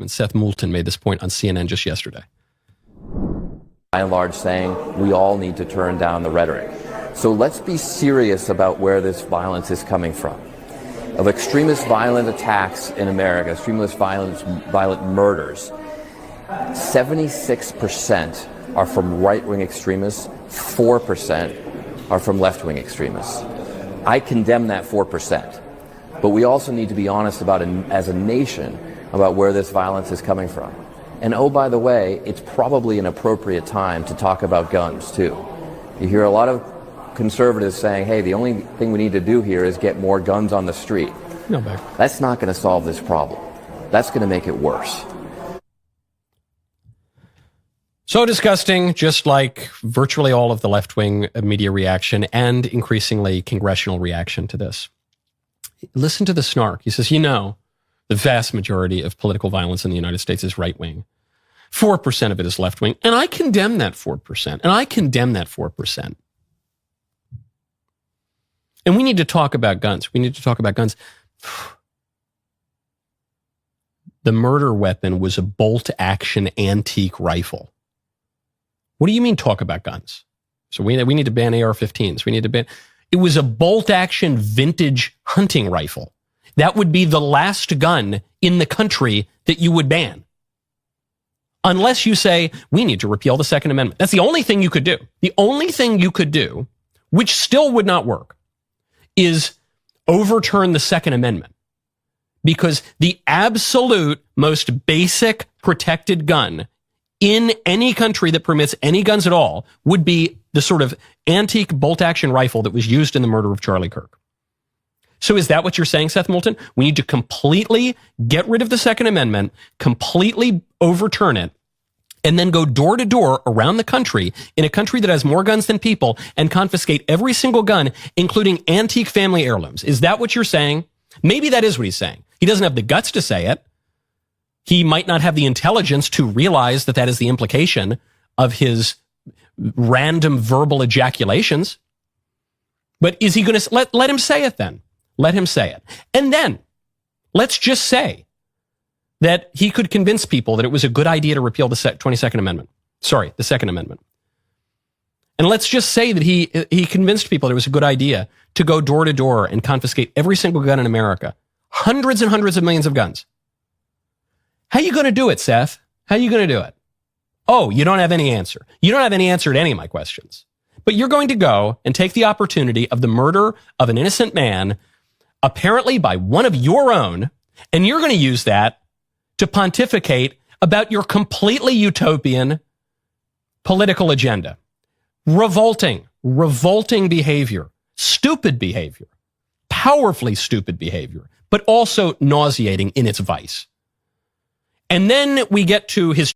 Seth Moulton made this point on CNN just yesterday. By and large saying we all need to turn down the rhetoric. So let's be serious about where this violence is coming from. Of extremist violent attacks in America, extremist violent murders, 76% are from right-wing extremists, 4% are from left-wing extremists. I condemn that 4%, but we also need to be honest about, as a nation, about where this violence is coming from. And oh, by the way, it's probably an appropriate time to talk about guns, too. You hear a lot of conservatives saying, hey, the only thing we need to do here is get more guns on the street. No, babe. That's not going to solve this problem. That's going to make it worse. So disgusting, just like virtually all of the left-wing media reaction and increasingly congressional reaction to this. Listen to the snark. He says, the vast majority of political violence in the United States is right-wing. 4% of it is left-wing. And I condemn that 4%. And we need to talk about guns. The murder weapon was a bolt-action antique rifle. What do you mean talk about guns? So we need to ban AR-15s. It was a bolt-action vintage hunting rifle. That would be the last gun in the country that you would ban. Unless you say, we need to repeal the Second Amendment. That's the only thing you could do. The only thing you could do, which still would not work, is overturn the Second Amendment. Because the absolute most basic protected gun in any country that permits any guns at all would be the sort of antique bolt-action rifle that was used in the murder of Charlie Kirk. So is that what you're saying, Seth Moulton? We need to completely get rid of the Second Amendment, completely overturn it, and then go door to door around the country, in a country that has more guns than people, and confiscate every single gun, including antique family heirlooms. Is that what you're saying? Maybe that is what he's saying. He doesn't have the guts to say it. He might not have the intelligence to realize that that is the implication of his random verbal ejaculations. But is he going to let him say it then? Let him say it. And then let's just say that he could convince people that it was a good idea to repeal the 22nd Amendment. Sorry, the Second Amendment. And let's just say that he convinced people that it was a good idea to go door to door and confiscate every single gun in America. Hundreds and hundreds of millions of guns. How are you going to do it, Seth? How are you going to do it? Oh, you don't have any answer. You don't have any answer to any of my questions. But you're going to go and take the opportunity of the murder of an innocent man, apparently by one of your own, and you're going to use that to pontificate about your completely utopian political agenda. Revolting behavior, stupid behavior, powerfully stupid behavior, but also nauseating in its vice. And then we get to his